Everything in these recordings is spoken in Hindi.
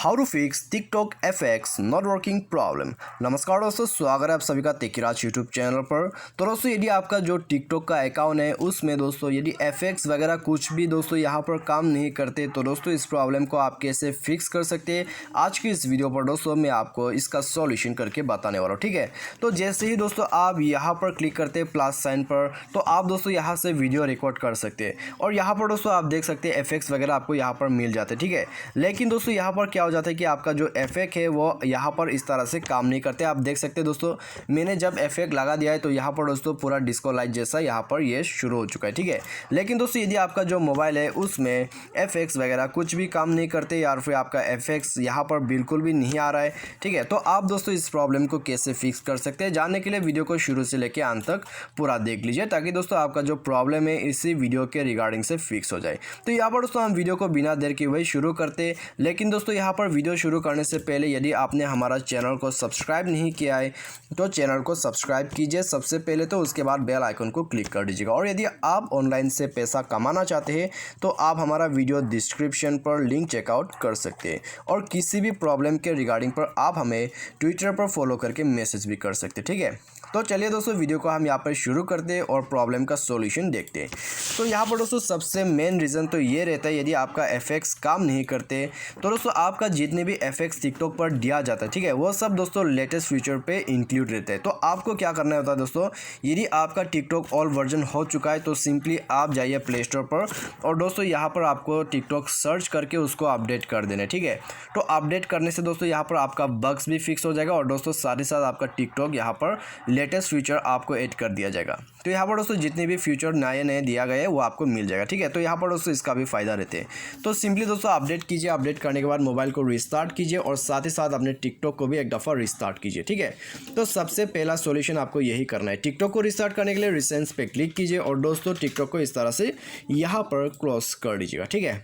How to fix TikTok FX not working problem. नमस्कार दोस्तों, स्वागत है आप सभी का टेकीराज यूट्यूब चैनल पर। तो दोस्तों यदि आपका जो टिकटॉक का अकाउंट है उसमें दोस्तों यदि एफएक्स वगैरह कुछ भी दोस्तों यहाँ पर काम नहीं करते तो दोस्तों इस प्रॉब्लम को आप कैसे फिक्स कर सकते हैं, आज की इस वीडियो पर दोस्तों मैं आपको इसका सॉल्यूशन करके बताने वाला हूँ। ठीक है, तो जैसे ही दोस्तों आप यहाँ पर क्लिक करते हैं प्लस साइन पर, तो आप दोस्तों यहाँ से वीडियो रिकॉर्ड कर सकते हैं और यहाँ पर दोस्तों आप देख सकते हैं एफएक्स वगैरह आपको यहाँ पर मिल जाते हैं। ठीक है, लेकिन दोस्तों यहाँ पर क्या हो जाता है कि आपका जो इफेक्ट है वो यहाँ पर इस तरह से काम नहीं करते। आप देख सकते हैं दोस्तों, मैंने जब इफेक्ट लगा दिया है तो यहाँ पर दोस्तों पूरा डिस्को लाइट जैसा यहाँ पर ये शुरू हो चुका है। ठीक है, लेकिन दोस्तों यदि आपका जो मोबाइल है उसमें एफएक्स वगैरह कुछ भी काम नहीं करते या फिर आपका एफएक्स यहाँ पर बिल्कुल भी नहीं आ रहा है, ठीक है, तो आप दोस्तों इस प्रॉब्लम को कैसे फिक्स कर सकते हैं, जानने के लिए वीडियो को शुरू से लेकर अंत तक पूरा देख लीजिए ताकि दोस्तों आपका जो प्रॉब्लम है इसी वीडियो के रिगार्डिंग से फिक्स हो जाए। तो यहाँ पर दोस्तों हम वीडियो को बिना देर किए हुए शुरू करते, लेकिन दोस्तों यहाँ पर वीडियो शुरू करने से पहले यदि आपने हमारा चैनल को सब्सक्राइब नहीं किया है तो चैनल को सब्सक्राइब कीजिए सबसे पहले, तो उसके बाद बेल आइकन को क्लिक कर दीजिएगा। और यदि आप ऑनलाइन से पैसा कमाना चाहते हैं तो आप हमारा वीडियो डिस्क्रिप्शन पर लिंक चेकआउट कर सकते हैं और किसी भी प्रॉब्लम के रिगार्डिंग पर आप हमें ट्विटर पर फॉलो करके मैसेज भी कर सकते हैं। ठीक है, तो चलिए दोस्तों वीडियो को हम यहाँ पर शुरू करते हैं और प्रॉब्लम का सॉल्यूशन देखते हैं। तो यहाँ पर दोस्तों सबसे मेन रीज़न तो ये रहता है, यदि आपका एफएक्स काम नहीं करते तो दोस्तों आपका जितने भी एफएक्स टिकटॉक पर दिया जाता है, ठीक है, वो सब दोस्तों लेटेस्ट फीचर पे इंक्लूड रहते हैं। तो आपको क्या करना होता है दोस्तों, यदि आपका टिकटॉक ऑल वर्जन हो चुका है तो सिंपली आप जाइए प्ले स्टोर पर और दोस्तों यहाँ पर आपको टिकटॉक सर्च करके उसको अपडेट कर देना है। ठीक है, तो अपडेट करने से दोस्तों यहाँ पर आपका बग्स भी फिक्स हो जाएगा और दोस्तों साथ ही साथ आपका टिकटॉक यहाँ पर लेटेस्ट फीचर आपको ऐड कर दिया जाएगा। तो यहाँ पर दोस्तों जितने भी फीचर नए नए दिया गया है वो आपको मिल जाएगा। ठीक है, तो यहाँ पर दोस्तों इसका भी फ़ायदा रहते हैं। तो सिंपली दोस्तों अपडेट कीजिए, अपडेट करने के बाद मोबाइल को रिस्टार्ट कीजिए और साथ ही साथ अपने टिकटॉक को भी एक दफ़ा रिस्टार्ट कीजिए। ठीक है, तो सबसे पहला सॉल्यूशन आपको यही करना है। टिकटॉक को रिस्टार्ट करने के लिए रिसेंस पे क्लिक कीजिए और दोस्तों टिकटॉक को इस तरह से यहाँ पर क्रॉस कर दीजिएगा। ठीक है,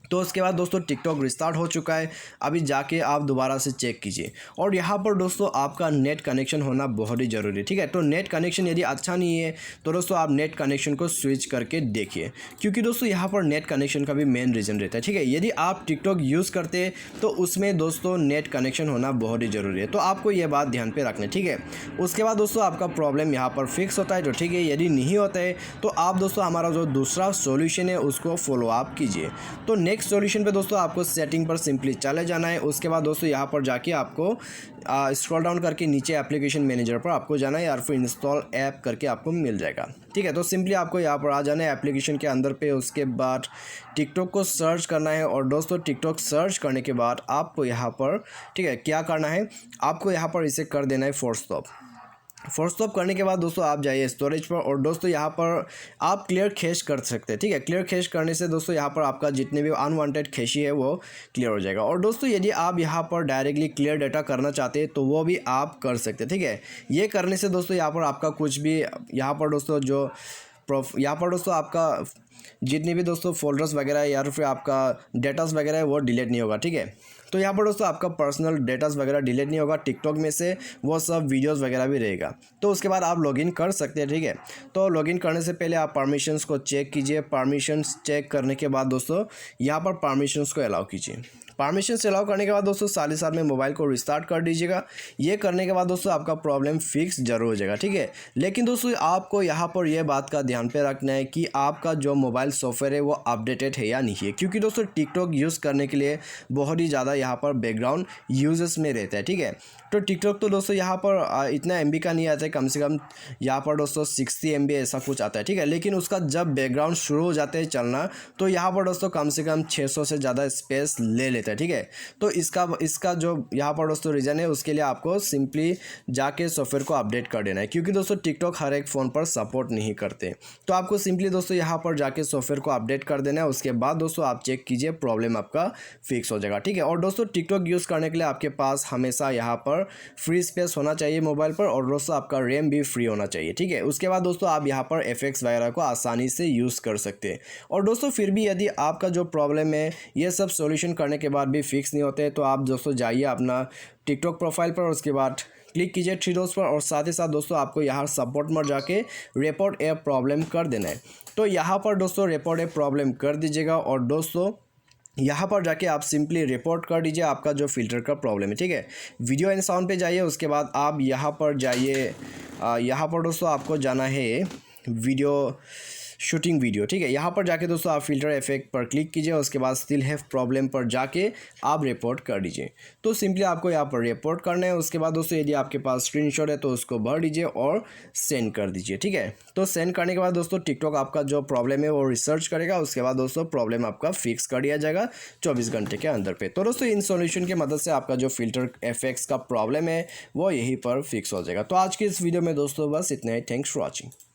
तो उसके बाद दोस्तों टिकटॉक रिस्टार्ट हो चुका है। अभी जाके आप दोबारा से चेक कीजिए और यहाँ पर दोस्तों आपका नेट कनेक्शन होना बहुत ही ज़रूरी है। ठीक है, तो नेट कनेक्शन यदि अच्छा नहीं है तो दोस्तों आप नेट कनेक्शन को स्विच करके देखिए, क्योंकि दोस्तों यहाँ पर नेट कनेक्शन का भी मेन रीज़न रहता है। ठीक है, यदि आप टिकटॉक यूज़ करते हैं तो उसमें दोस्तों नेट कनेक्शन होना बहुत ही ज़रूरी है, तो आपको ये बात ध्यान पे रखना है। ठीक है, उसके बाद दोस्तों आपका प्रॉब्लम यहाँ पर फिक्स होता है तो ठीक है, यदि नहीं होता है तो आप दोस्तों हमारा जो दूसरा सॉल्यूशन है उसको फॉलो अप कीजिए। तो नेक्स्ट सॉल्यूशन पे दोस्तों आपको सेटिंग पर सिंपली चले जाना है। उसके बाद दोस्तों यहाँ पर जाके आपको स्क्रॉल डाउन करके नीचे एप्लीकेशन मैनेजर पर आपको जाना है या फिर इंस्टॉल ऐप करके आपको मिल जाएगा। ठीक है, तो सिंपली आपको यहाँ पर आ जाना है एप्लीकेशन के अंदर पे। उसके बाद टिकटॉक को सर्च करना है और दोस्तों टिकटॉक सर्च करने के बाद आपको यहाँ पर, ठीक है, क्या करना है, आपको यहाँ पर इसे कर देना है फोर्स स्टॉप। फोर्स स्टॉप करने के बाद दोस्तों आप जाइए स्टोरेज पर और दोस्तों यहाँ पर आप क्लियर कैश कर सकते हैं। ठीक है, क्लियर कैश करने से दोस्तों यहाँ पर आपका जितने भी अनवांटेड कैशी है वो क्लियर हो जाएगा। और दोस्तों यदि आप यहाँ पर डायरेक्टली क्लियर डाटा करना चाहते हैं तो वो भी आप कर सकते हैं। ठीक है, ये करने से दोस्तों यहाँ पर आपका कुछ भी यहाँ पर दोस्तों जो यहाँ पर दोस्तों आपका जितने भी दोस्तों फोल्डर्स वगैरह या फिर आपका डेटास वगैरह है वो डिलीट नहीं होगा। ठीक है, तो यहाँ पर दोस्तों आपका पर्सनल डेटास वगैरह डिलीट नहीं होगा, टिकटॉक में से वो सब वीडियोस वगैरह भी रहेगा। तो उसके बाद आप लॉगिन कर सकते हैं। ठीक है, तो लॉगिन करने से पहले आप परमिशंस को चेक कीजिए। परमिशंस चेक करने के बाद दोस्तों यहाँ पर परमिशंस को अलाउ कीजिए। परमिशन से अलाउ करने के बाद दोस्तों साथ ही साथ में मोबाइल को रिस्टार्ट कर दीजिएगा। ये करने के बाद दोस्तों आपका प्रॉब्लम फिक्स जरूर हो जाएगा। ठीक है, लेकिन दोस्तों आपको यहाँ पर यह बात का ध्यान पे रखना है कि आपका जो मोबाइल सॉफ्टवेयर है वो अपडेटेड है या नहीं है, क्योंकि दोस्तों टिकटॉक यूज़ करने के लिए बहुत ही ज़्यादा यहाँ पर बैकग्राउंड यूजेस में रहता है। ठीक है, तो टिकटॉक तो दोस्तों यहाँ पर इतना MB का नहीं आता है, कम से कम यहाँ पर दोस्तों 60 MB ऐसा कुछ आता है। ठीक है, लेकिन उसका जब बैकग्राउंड शुरू हो जाते हैं चलना तो यहाँ पर दोस्तों कम से कम 600 से ज़्यादा स्पेस ले लेता है। ठीक है, तो इसका जो यहाँ पर दोस्तों रीज़न है उसके लिए आपको सिंपली जाके सॉफ्टवेयर को अपडेट कर देना है, क्योंकि दोस्तों टिकटॉक हर एक फ़ोन पर सपोर्ट नहीं करते। तो आपको सिंपली दोस्तों यहाँ पर जाके सॉफ्टवेयर को अपडेट कर देना है। उसके बाद दोस्तों आप चेक कीजिए, प्रॉब्लम आपका फिक्स हो जाएगा। ठीक है, और दोस्तों टिकटॉक यूज़ करने के लिए आपके पास हमेशा यहाँ पर फ्री स्पेस होना चाहिए मोबाइल पर और दोस्तों आपका रैम भी फ्री होना चाहिए। ठीक है, उसके बाद दोस्तों आप यहाँ पर एफएक्स वगैरह को आसानी से यूज़ कर सकते हैं। और दोस्तों फिर भी यदि आपका जो प्रॉब्लम है ये सब सॉल्यूशन करने के बाद भी फिक्स नहीं होते तो आप दोस्तों जाइए अपना टिकटॉक प्रोफाइल पर, उसके बाद क्लिक कीजिए थ्री डॉट्स पर और साथ ही साथ दोस्तों आपको यहाँ सपोर्ट में जाके रिपोर्ट ए प्रॉब्लम कर देना है। तो यहाँ पर दोस्तों रिपोर्ट ए प्रॉब्लम कर दीजिएगा और दोस्तों यहाँ पर जाके आप सिंपली रिपोर्ट कर दीजिए आपका जो फ़िल्टर का प्रॉब्लम है, ठीक है। वीडियो एंड साउंड पे जाइए, उसके बाद आप यहाँ पर जाइए, यहाँ पर दोस्तों आपको जाना है वीडियो शूटिंग वीडियो, ठीक है। यहाँ पर जाके दोस्तों आप फ़िल्टर इफेक्ट पर क्लिक कीजिए, उसके बाद स्टिल हैव प्रॉब्लम पर जाके आप रिपोर्ट कर दीजिए। तो सिंपली आपको यहाँ पर रिपोर्ट करना है। उसके बाद दोस्तों यदि आपके पास स्क्रीनशॉट है तो उसको भर दीजिए और सेंड कर दीजिए, ठीक है। तो सेंड करने के बाद दोस्तों टिकटॉक आपका जो प्रॉब्लम है वो रिसर्च करेगा, उसके बाद दोस्तों प्रॉब्लम आपका फिक्स कर दिया जाएगा 24 घंटे के अंदर पे। तो दोस्तों इन सॉल्यूशन की मदद से आपका जो फ़िल्टर इफेक्ट्स का प्रॉब्लम है वो यहीं पर फिक्स हो जाएगा। तो आज की इस वीडियो में दोस्तों बस इतना ही। Thanks for watching.